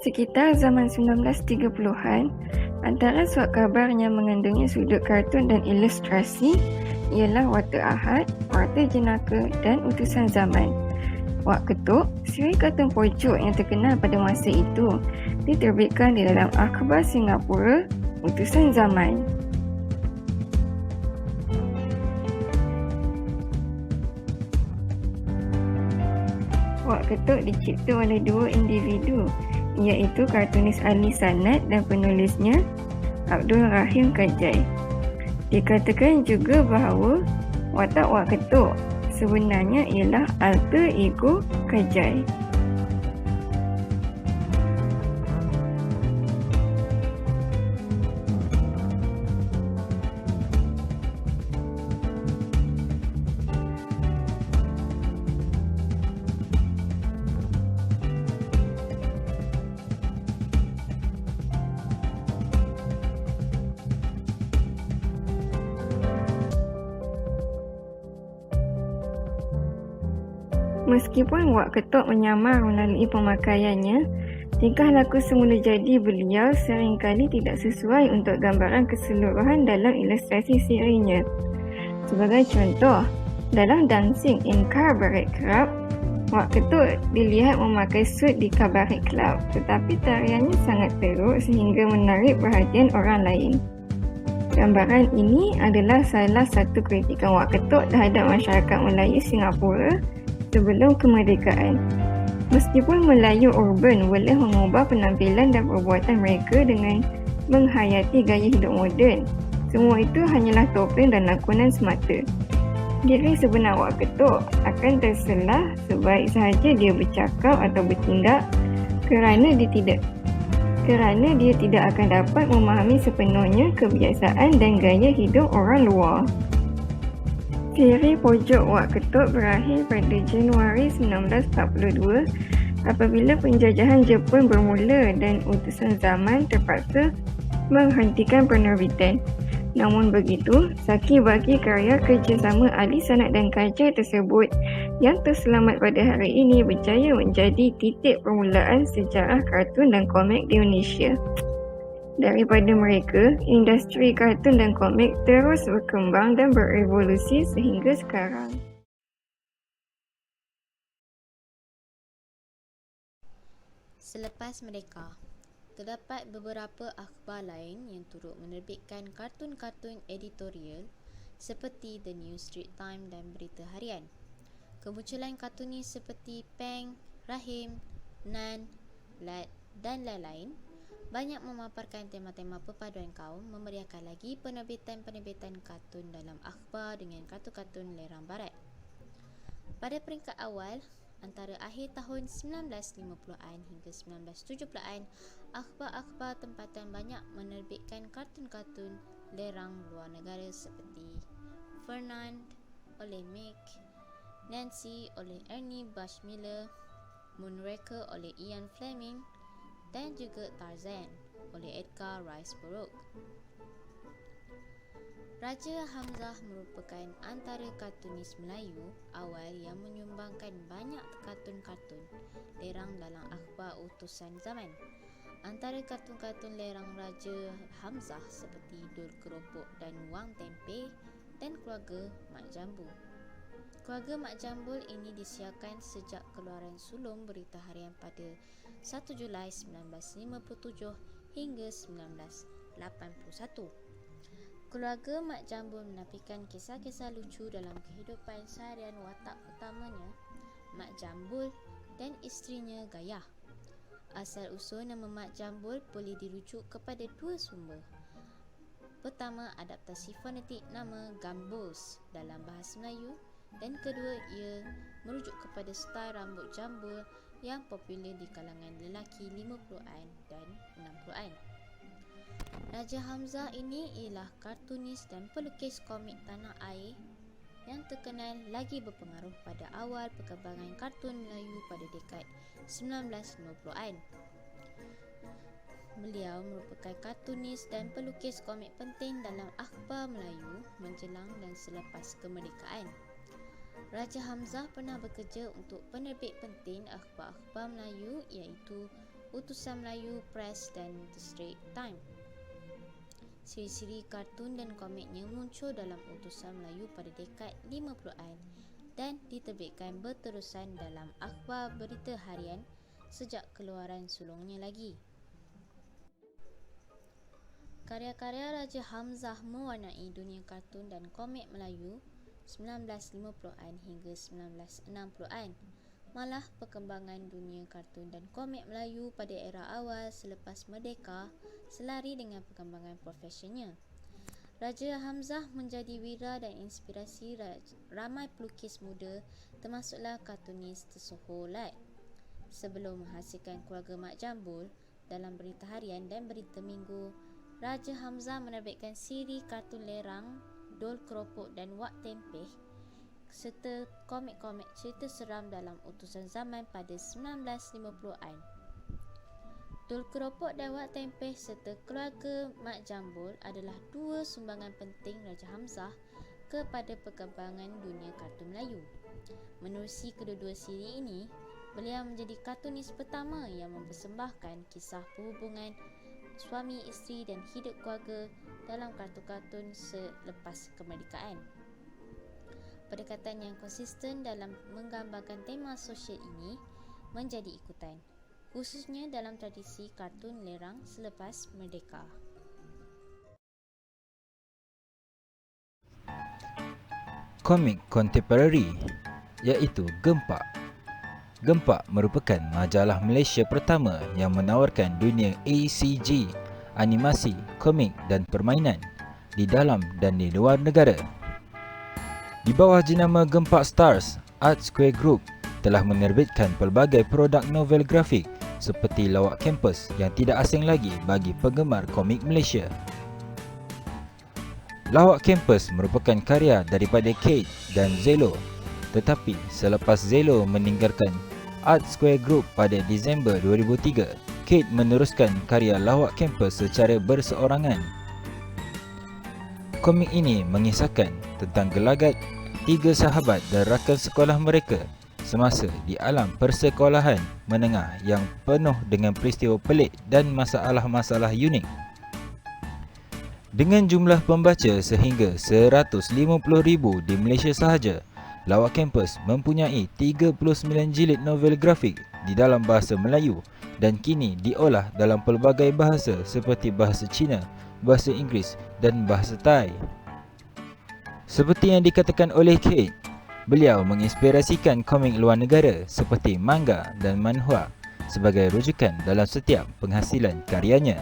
Sekitar zaman 1930-an, antara surat khabar yang mengandungi sudut kartun dan ilustrasi ialah Warta Ahad, Warta Jenaka dan Utusan Zaman. Wak Ketuk, siri kartun pojok yang terkenal pada masa itu, diterbitkan di dalam Akhbar Singapura, Utusan Zaman. Wak Ketuk dicipta oleh dua individu, iaitu kartunis Ali Sanad dan penulisnya Abdul Rahim Kajai. Dikatakan juga bahawa watak Wak Ketuk sebenarnya ialah alter ego Kajai. Meskipun Wak Ketuk menyamar melalui pemakaiannya, tingkah laku semula jadi beliau seringkali tidak sesuai untuk gambaran keseluruhan dalam ilustrasi serinya. Sebagai contoh, dalam Dancing in Cabaret Club, Wak Ketuk dilihat memakai suit di Cabaret Club, tetapi tariannya sangat teruk sehingga menarik perhatian orang lain. Gambaran ini adalah salah satu kritikan Wak Ketuk terhadap masyarakat Melayu Singapura sebelum kemerdekaan. Meskipun Melayu urban boleh mengubah penampilan dan perbuatan mereka dengan menghayati gaya hidup moden, semua itu hanyalah topeng dan lakonan semata. Diri sebenar Wak Ketuk akan terselah sebaik sahaja dia bercakap atau bertindak kerana dia tidak akan dapat memahami sepenuhnya kebiasaan dan gaya hidup orang luar. Siri pojok Wak Ketuk berakhir pada Januari 1942 apabila penjajahan Jepun bermula dan Utusan Zaman terpaksa menghentikan penerbitan. Namun begitu, saki bagi karya kerjasama Ali Sanad dan Kajai tersebut yang terselamat pada hari ini berjaya menjadi titik permulaan sejarah kartun dan komik di Indonesia. Daripada mereka, industri kartun dan komik terus berkembang dan berevolusi sehingga sekarang. Selepas merdeka, terdapat beberapa akhbar lain yang turut menerbitkan kartun-kartun editorial seperti The New Street Time dan Berita Harian. Kemunculan kartunis seperti Peng, Rahim, Nan, Lad dan lain-lain banyak memaparkan tema-tema perpaduan kaum, memeriahkan lagi penerbitan-penerbitan kartun dalam akhbar dengan kartun-kartun lerang barat. Pada peringkat awal, antara akhir tahun 1950-an hingga 1970-an, akhbar-akhbar tempatan banyak menerbitkan kartun-kartun lerang luar negara seperti Fernand oleh Mick, Nancy oleh Ernie Bushmiller, Moonraker oleh Ian Fleming dan juga Tarzan oleh Edgar Rice Burroughs. Raja Hamzah merupakan antara kartunis Melayu awal yang menyumbangkan banyak kartun-kartun lerang dalam akhbar Utusan Zaman. Antara kartun-kartun lerang Raja Hamzah seperti Dul Keropok dan Wang Tempe dan Keluarga Mak Jambu. Keluarga Mak Jambul ini disiarkan sejak keluaran sulung Berita Harian pada 1 Julai 1957 hingga 1981. Keluarga Mak Jambul menampilkan kisah-kisah lucu dalam kehidupan seharian watak utamanya, Mak Jambul dan isterinya Gayah. Asal-usul nama Mak Jambul boleh dirujuk kepada dua sumber. Pertama, adaptasi fonetik nama Gambus dalam bahasa Melayu, dan kedua, ia merujuk kepada style rambut jambul yang popular di kalangan lelaki 50-an dan 60-an. Raja Hamzah ini ialah kartunis dan pelukis komik tanah air yang terkenal lagi berpengaruh pada awal perkembangan kartun Melayu pada dekad 1950-an. Beliau merupakan kartunis dan pelukis komik penting dalam akhbar Melayu menjelang dan selepas kemerdekaan. Raja Hamzah pernah bekerja untuk penerbit penting akhbar-akhbar Melayu iaitu Utusan Melayu Press dan The Straits Times. Siri-siri kartun dan komiknya muncul dalam Utusan Melayu pada dekad 50-an dan diterbitkan berterusan dalam akhbar berita harian sejak keluaran sulungnya lagi. Karya-karya Raja Hamzah mewarnai dunia kartun dan komik Melayu 1950-an hingga 1960-an. Malah perkembangan dunia kartun dan komik Melayu pada era awal selepas merdeka selari dengan perkembangan profesionnya. Raja Hamzah menjadi wira dan inspirasi ramai pelukis muda termasuklah kartunis tersohor Lat. Sebelum menghasilkan keluarga Mak Jambul dalam berita harian dan berita minggu, Raja Hamzah menerbitkan siri kartun lerang, Dol Keropok dan Wak Tempeh serta komik-komik cerita seram dalam Utusan Zaman pada 1950-an. Dol Keropok dan Wak Tempeh serta keluarga Mak Jambul adalah dua sumbangan penting Raja Hamzah kepada perkembangan dunia kartun Melayu. Menerusi kedua-dua siri ini, beliau menjadi kartunis pertama yang mempersembahkan kisah perhubungan suami isteri dan hidup keluarga dalam kartun-kartun selepas kemerdekaan. Pendekatan yang konsisten dalam menggambarkan tema sosial ini menjadi ikutan, khususnya dalam tradisi kartun lerang selepas merdeka. Komik kontemporari iaitu Gempak. Gempak merupakan majalah Malaysia pertama yang menawarkan dunia ACG, animasi, komik dan permainan di dalam dan di luar negara. Di bawah jenama Gempak Stars, Art Square Group telah menerbitkan pelbagai produk novel grafik seperti Lawak Kampus yang tidak asing lagi bagi penggemar komik Malaysia. Lawak Kampus merupakan karya daripada Kate dan Zelo, tetapi selepas Zelo meninggalkan Art Square Group pada Disember 2003, Kate meneruskan karya Lawak Kampus secara berseorangan. Komik ini mengisahkan tentang gelagat tiga sahabat dan rakan sekolah mereka semasa di alam persekolahan menengah yang penuh dengan peristiwa pelik dan masalah-masalah unik. Dengan jumlah pembaca sehingga 150,000 di Malaysia sahaja, Lawak Kampus mempunyai 39 jilid novel grafik di dalam bahasa Melayu dan kini diolah dalam pelbagai bahasa seperti bahasa Cina, bahasa Inggeris dan bahasa Thai. Seperti yang dikatakan oleh Kate, beliau menginspirasikan komik luar negara seperti manga dan manhwa sebagai rujukan dalam setiap penghasilan karyanya.